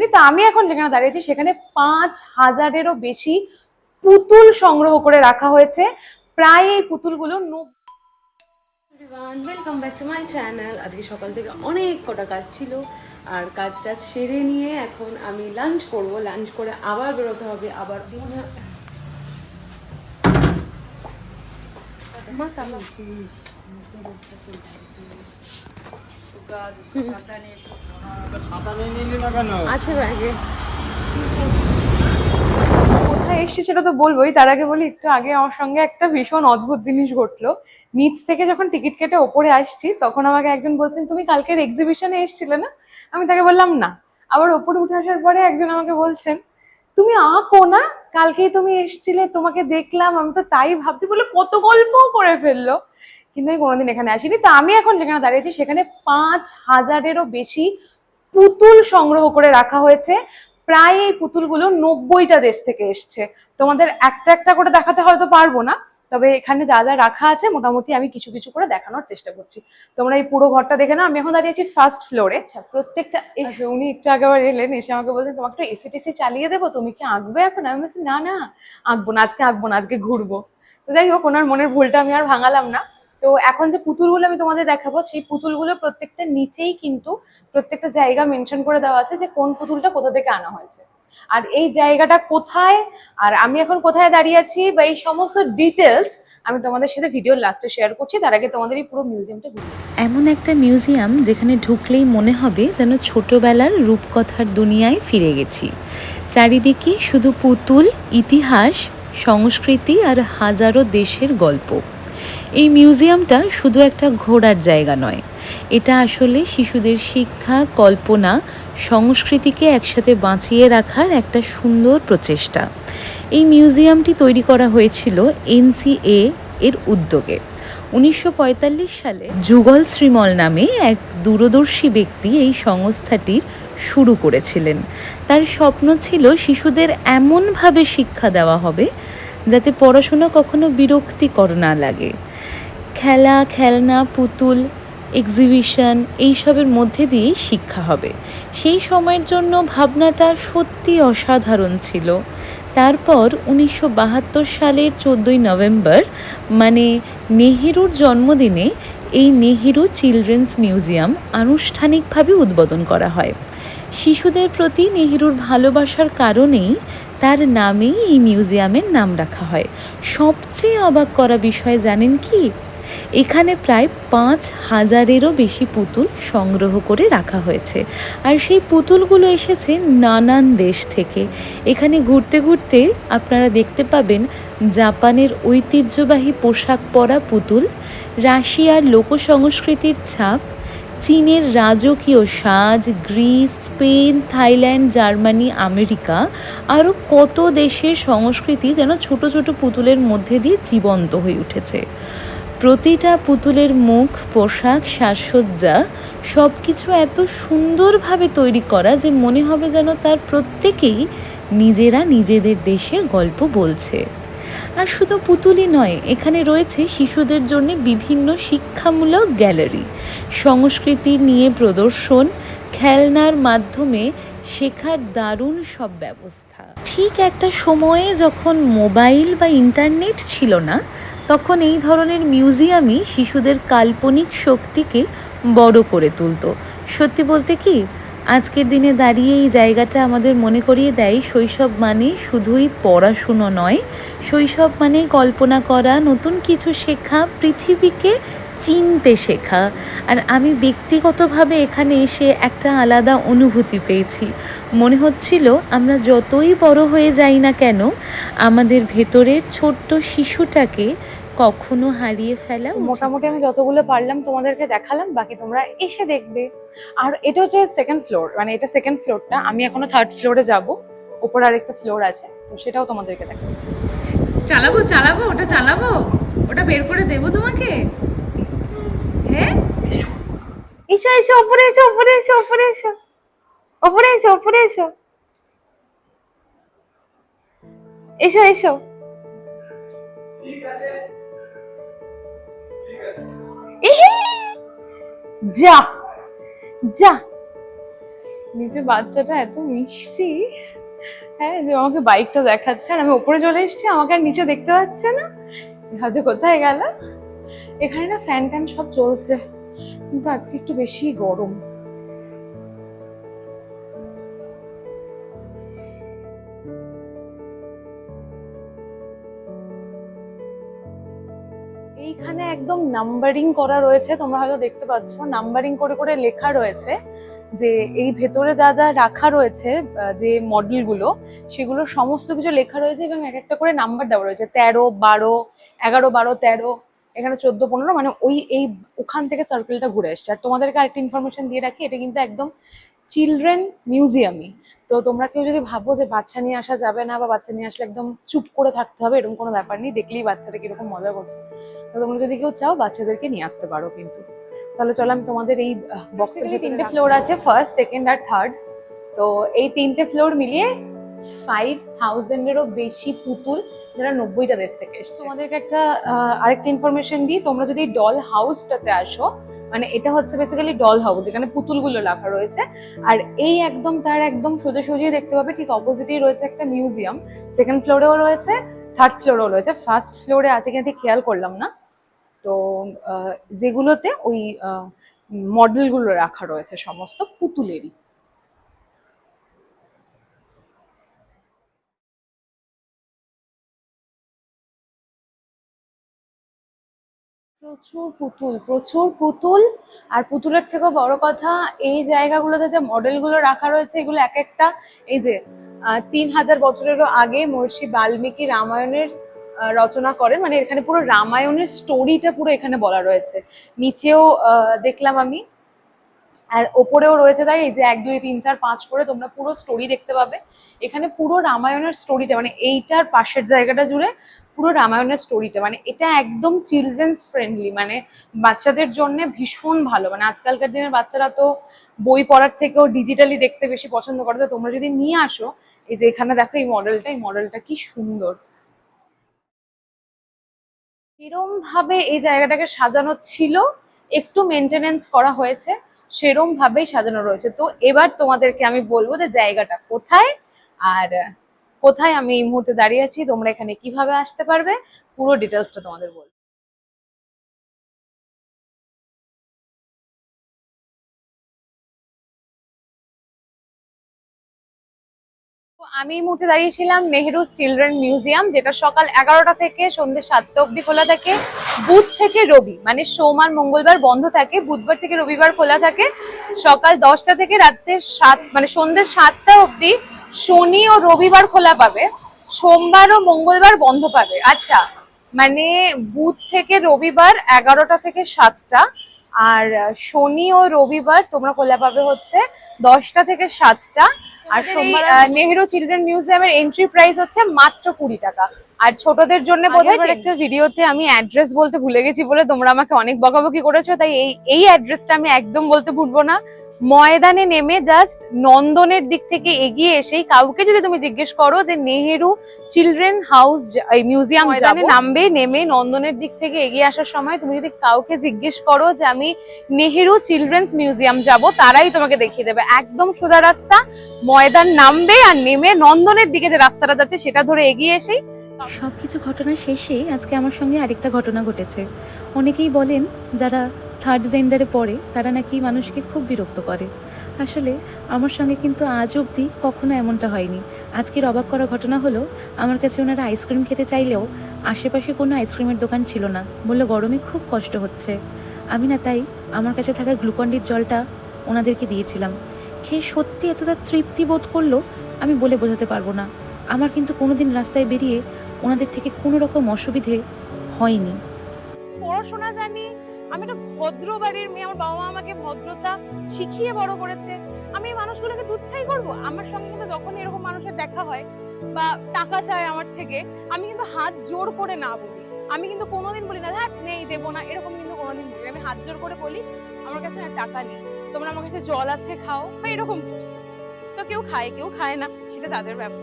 কিন্তু আমি এখন যেখানে দাঁড়িয়েছি সেখানে ৫,০০০-এরও বেশি পুতুল সংগ্রহ করে রাখা হয়েছে। প্রায় এই পুতুলগুলো welcome back to my channel. আজকে সকাল থেকে অনেক কটা কাজ ছিল, আর কাজটা সেরে নিয়ে এখন আমি লাঞ্চ করব। লাঞ্চ করে আবার বেরোতে হবে, আবার আছে ব্যাগে। কোথায় এসছি সেটা তো বলবোই, তার আগে বলি একটু আগে আমার সঙ্গে একটা ভীষণ অদ্ভুত জিনিস ঘটলো। নিচ থেকে যখন টিকিট কেটে ওপরে আসছি তখন আমাকে একজন বলছেন, তুমি কালকের এক্সিবিশনে এসেছিলে না? আমি তাকে বললাম না। আবার ওপরে উঠে আসার পরে একজন আমাকে বলছেন, তুমি আঁকো না? কালকেই তুমি এসেছিলে, তোমাকে দেখলাম। আমি তো তাই ভাবছি, বলে কত গল্প করে ফেললো। কিন্তু আমি কোনোদিন এখানে আসিনি। তো আমি এখন যেখানে দাঁড়িয়েছি সেখানে ৫,০০০-এরও বেশি পুতুল সংগ্রহ করে রাখা হয়েছে। প্রায় এই পুতুলগুলো ৯০টা দেশ থেকে এসছে। তোমাদের একটা একটা করে দেখাতে হয়তো পারবো না, তবে এখানে যা যা রাখা আছে মোটামুটি আমি কিছু কিছু করে দেখানোর চেষ্টা করছি। তোমরা এই পুরো ঘরটা দেখে নাও। আমি এখন দাঁড়িয়েছি ফার্স্ট ফ্লোরে। প্রত্যেকটা উনি একটু আগে আবার এলেন, এসে আমাকে বলছেন, তোমাকে একটু এসি টেসি চালিয়ে দেবো, তুমি কি আঁকবে এখন? আমি বলছি না না, আঁকবো না আজকে, আঁকবো না আজকে, ঘুরবো। তো যাই হোক, ওনার মনের ভুলটা আমি আর ভাঙালাম না। তো এখন যে পুতুলগুলো আমি তোমাদের দেখাবো, সেই পুতুলগুলো প্রত্যেকটা নিচেই কিন্তু প্রত্যেকটা জায়গা মেনশন করে দেওয়া আছে যে কোন পুতুলটা কোথা থেকে আনা হয়েছে, আর এই জায়গাটা কোথায়, আর আমি এখন কোথায় দাঁড়িয়ে আছি, বা এই সমস্ত ডিটেলস আমি তোমাদের সাথে ভিডিওর লাস্টে শেয়ার করছি। তার আগে তোমাদের এই পুরো মিউজিয়ামটা ঘুরে। এমন একটা মিউজিয়াম যেখানে ঢুকলেই মনে হবে যেন ছোটবেলার রূপকথার দুনিয়ায় ফিরে গেছি। চারিদিকে শুধু পুতুল, ইতিহাস, সংস্কৃতি আর হাজারো দেশের গল্প। এই মিউজিয়ামটা শুধু একটা ঘোরার জায়গা নয়, এটা আসলে শিশুদের শিক্ষা, কল্পনা, সংস্কৃতিকে একসাথে বাঁচিয়ে রাখার একটা সুন্দর প্রচেষ্টা। এই মিউজিয়ামটি তৈরি করা হয়েছিল এনসিএ এর উদ্যোগে। ১৯৪৫ সালে যুগল শ্রীমল নামে এক দূরদর্শী ব্যক্তি এই সংস্থাটির শুরু করেছিলেন। তার স্বপ্ন ছিল শিশুদের এমনভাবে শিক্ষা দেওয়া হবে যাতে পড়াশোনা কখনো বিরক্তিকর না লাগে। খেলা, খেলনা, পুতুল, এক্সিবিশন এইসবের মধ্যে দিয়েই শিক্ষা হবে। সেই সময়ের জন্য ভাবনাটা সত্যি অসাধারণ ছিল। তারপর ১৯৭২ সালের ১৪ই নভেম্বর, মানে নেহেরুর জন্মদিনে, এই নেহেরু চিলড্রেন্স মিউজিয়াম আনুষ্ঠানিকভাবে উদ্বোধন করা হয়। শিশুদের প্রতি নেহেরুর ভালোবাসার কারণেই তার নামেই এই মিউজিয়ামের নাম রাখা হয়। সবচেয়ে অবাক করা বিষয় জানেন কি? এখানে প্রায় ৫,০০০-এরও বেশি পুতুল সংগ্রহ করে রাখা হয়েছে, আর সেই পুতুলগুলো এসেছে নানান দেশ থেকে। এখানে ঘুরতে ঘুরতে আপনারা দেখতে পাবেন জাপানের ঐতিহ্যবাহী পোশাক পরা পুতুল, রাশিয়ার লোকসংস্কৃতির ছাপ, চীনের রাজকীয় সাজ, Greece, Spain, Thailand, Germany, America, আরও কত দেশের সংস্কৃতি যেন ছোট ছোট পুতুলের মধ্যে দিয়ে জীবন্ত হয়ে উঠেছে। প্রতিটা পুতুলের মুখ, পোশাক, সাজসজ্জা সব কিছু এত সুন্দরভাবে তৈরি করা যে মনে হবে যেন তার প্রত্যেকেই নিজেরা নিজেদের দেশের গল্প বলছে। আর শুধু পুতুলই নয়, এখানে রয়েছে শিশুদের জন্য বিভিন্ন শিক্ষামূলক গ্যালারি, সংস্কৃতি নিয়ে প্রদর্শন, খেলনার মাধ্যমে শেখার দারুণ সব ব্যবস্থা। ঠিক একটা সময়ে যখন মোবাইল বা ইন্টারনেট ছিল না, তখন এই ধরনের মিউজিয়ামই শিশুদের কাল্পনিক শক্তিকে বড় করে তুলত। সত্যি বলতে কি, আজকের দিনে দাঁড়িয়ে এই জায়গাটা আমাদের মনে করিয়ে দেয় শৈশব মানে শুধুই পড়াশুনো নয়, শৈশব মানে কল্পনা করা, নতুন কিছু শেখা, পৃথিবীকে চিনতে শেখা। আর আমি ব্যক্তিগতভাবে এখানে এসে একটা আলাদা অনুভূতি পেয়েছি। মনে হচ্ছিল আমরা যতই বড় হয়ে যাই না কেন, আমাদের ভেতরের ছোট্ট শিশুটাকে কখনো হারিয়ে ফেলা উচিত মোটামুটি আমি নয়। যতগুলো পারলাম তোমাদেরকে দেখালাম, বাকি তোমরা এসে দেখবে। আর এটা হচ্ছে সেকেন্ড ফ্লোর, মানে এটা সেকেন্ড ফ্লোরটা। আমি এখনো থার্ড ফ্লোরে যাব, উপর আরেকটা ফ্লোর আছে, তো সেটাও তোমাদেরকে দেখাচ্ছি। চালাবো চালাবো ওটা, চালাবো ওটা, বের করে দেবো তোমাকে। হ্যাঁ, এসো এসো, উপরে এসো, উপরে এসো, উপরে এসো, উপরে এসো, উপরে এসো, এসো এসো। যা যা, নিজের বাচ্চাটা এত মিষ্টি, হ্যাঁ, যে আমাকে বাইকটা দেখাচ্ছে আর আমি ওপরে চলে এসেছি, আমাকে আর নিচে দেখতে পাচ্ছে না, ভাবছে কোথায় গেল। এখানে না ফ্যান ট্যান সব চলছে, কিন্তু আজকে একটু বেশি গরম। এইখানে একদম নাম্বারিং করা রয়েছে, তোমরা হয়তো দেখতে পাচ্ছ নাম্বারিং করে করে লেখা রয়েছে যে এই ভেতরে যা যা রাখা রয়েছে, যে মডেলগুলো, সেগুলো সমস্ত কিছু লেখা রয়েছে এবং এক একটা করে নাম্বার দেওয়া রয়েছে, 13, 12, 11, 12, 13, এখানে 14, 15, মানে ওই এই ওখান থেকে সার্কেলটা ঘুরে আসছে। আর তোমাদেরকে আরেকটা ইনফরমেশন দিয়ে রাখি, এটা কিন্তু একদম চিলড্রেন মিউজিয়ামই। তো তোমরা কেউ যদি ভাবো যে বাচ্চা নিয়ে আসা যাবে না বা বাচ্চা নিয়ে আসলে একদম চুপ করে থাকতে হবে, এরকম কোনো ব্যাপার নেই, দেখলেই বাচ্চাটা কিরকম মজা করছে। তো তোমরা যদি কেউ চাও বাচ্চাদেরকে নিয়ে আসতে পারো কিন্তু। তাহলে চলো আমি তোমাদের এই বক্সের তিনটে ফ্লোর আছে, ফার্স্ট, সেকেন্ড আর থার্ড। তো এই তিনটে ফ্লোর মিলিয়ে 5000-এরও বেশি পুতুল, যারা 90টা দেশ থেকে এসেছে। তোমাদেরকে একটা আরেকটা ইনফরমেশন দিই, তোমরা যদি ডল হাউসটাতে আসো, মানে এটা হচ্ছে বেসিক্যালি ডল হাউস, যেখানে পুতুলগুলো রাখা রয়েছে। আর এই একদম তার একদম সোজাসুজি দেখতে পাবে, ঠিক অপোজিটেই রয়েছে একটা মিউজিয়াম। সেকেন্ড ফ্লোরেও রয়েছে, থার্ড ফ্লোরেও রয়েছে, ফার্স্ট ফ্লোরে আছে কিনা ঠিক খেয়াল করলাম না। তো যেগুলোতে ওই মডেলগুলো রাখা রয়েছে সমস্ত পুতুলেরই। প্রচুর পুতুল, প্রচুর পুতুল। আর পুতুলের থেকেও বড় কথা, এই জায়গাগুলোতে যে মডেলগুলো রাখা রয়েছে, এগুলো এক একটা, এই যে 3000 বছরেরও আগে মহর্ষি বাল্মীকি রামায়ণের রচনা করেন, মানে এখানে পুরো রামায়ণের স্টোরিটা পুরো এখানে বলা রয়েছে। নিচেও দেখলাম আমি, আর ওপরেও রয়েছে, তাই এই যে 1, 2, 3, 4, 5 করে তোমরা পুরো স্টোরি দেখতে পাবে। এখানে পুরো রামায়ণের স্টোরিটা, মানে এইটার পাশের জায়গাটা জুড়ে পুরো রামায়ণের স্টোরিটা, মানে এটা একদম চিলড্রেন্স ফ্রেন্ডলি, মানে বাচ্চাদের জন্য ভীষণ ভালো। মানে আজকালকার দিনের বাচ্চারা তো বই পড়ার থেকেও ডিজিটালি দেখতে বেশি পছন্দ করে। তো তোমরা যদি নিয়ে আসো, এই যে এখানে দেখো এই মডেলটা কি সুন্দর। এরম ভাবে এই জায়গাটাকে সাজানো ছিল, একটু মেনটেনেন্স করা হয়েছে, সেরম ভাবেই সাজানো রয়েছে। তো এবার তোমাদেরকে আমি বলবো যে জায়গাটা কোথায়, আর কোথায় আমি এই মুহূর্তে দাঁড়িয়ে আছি, তোমরা এখানে কিভাবে আসতে পারবে, পুরো ডিটেলসটা তোমাদের বলবো। তো আমি এই মুহূর্তে দাঁড়িয়েছিলাম নেহেরু চিলড্রেন মিউজিয়াম, যেটা সকাল 11টা থেকে সন্ধ্যে 7টা অবধি খোলা থাকে। বুধ থেকে রবি, মানে সোম আর মঙ্গলবার বন্ধ থাকে, বুধবার থেকে রবিবার খোলা থাকে। সকাল 10টা থেকে রাত্রে 7, মানে সন্ধ্যে 7টা অবধি শনি ও রবিবার খোলা পাবে, সোমবার ও মঙ্গলবার বন্ধ পাবে। আচ্ছা, মানে বুধ থেকে রবিবার 11টা থেকে 7টা, আর শনি ও রবিবার তোমরা খোলা পাবে হচ্ছে 10টা থেকে 7টা। আর সোমবার নেহেরু চিলড্রেন মিউজিয়ামের এন্ট্রি প্রাইস হচ্ছে মাত্র 20 টাকা। আর ছোটদের জন্য বোধহয় একটা ভিডিওতে আমি অ্যাড্রেস বলতে ভুলে গেছি বলে তোমরা আমাকে অনেক বকাবকি করেছো, তাই এই অ্যাড্রেসটা আমি একদম বলতে ভুলবো না। ময়দানে নেমে জাস্ট নন্দনের দিক থেকে এগিয়ে এসেই কাউকে যদি তুমি জিজ্ঞেস করো যে নেহেরু চিলড্রেন হাউস মিউজিয়াম, ময়দানে নামবে, নেমে নন্দনের দিক থেকে এগিয়ে আসার সময় তুমি যদি কাউকে জিজ্ঞেস করো যে আমি নেহেরু চিলড্রেন্স মিউজিয়াম যাব, তারাই তোমাকে দেখিয়ে দেবে একদম সোজা রাস্তা। ময়দান নামবে আর নেমে নন্দনের দিকে যে রাস্তাটা যাচ্ছে সেটা ধরে এগিয়ে এসেই। সবকিছু ঘটনা শেষে আজকে আমার সঙ্গে আরেকটা ঘটনা ঘটেছে। অনেকেই বলেন যারা থার্ড জেন্ডারে পড়ে তারা নাকি মানুষকে খুব বিরক্ত করে। আসলে আমার সঙ্গে কিন্তু আজ অবধি কখনো এমনটা হয়নি। আজকের অবাক করা ঘটনা হলো, আমার কাছে ওনারা আইসক্রিম খেতে চাইলেও আশেপাশে কোনো আইসক্রিমের দোকান ছিল না, বললো গরমে খুব কষ্ট হচ্ছে। আমি না তাই আমার কাছে থাকা গ্লুকন্ডির জলটা ওনাদেরকে দিয়েছিলাম। খেয়ে সত্যি এতটা তৃপ্তি বোধ করলো আমি বলে বোঝাতে পারবো না। আমার কিন্তু কোনোদিন রাস্তায় বেরিয়ে ওনাদের থেকে কোনো রকম অসুবিধে হয়নি। পড়াশোনা জানি, আমি একটা ভদ্র বাড়ির মেয়ে, আমার বাবা মা আমাকে ভদ্রতা শিখিয়ে বড় করেছে, আমি এই মানুষগুলোকে তুচ্ছাই করবো? আমার সঙ্গে কিন্তু যখন এরকম মানুষের দেখা হয় বা টাকা চায় আমার থেকে, আমি কিন্তু হাত জোর করে না বলি। আমি কিন্তু কোনোদিন বলি না হ্যাঁ নেই দেবো না, এরকম কিন্তু কোনোদিন বলি না। আমি হাত জোর করে বলি আমার কাছে না টাকা নেই, তোমরা আমার কাছে জল আছে খাও, বা এরকম কিছু। তো কেউ খায় কেউ খায় না, সেটা তাদের ব্যাপার।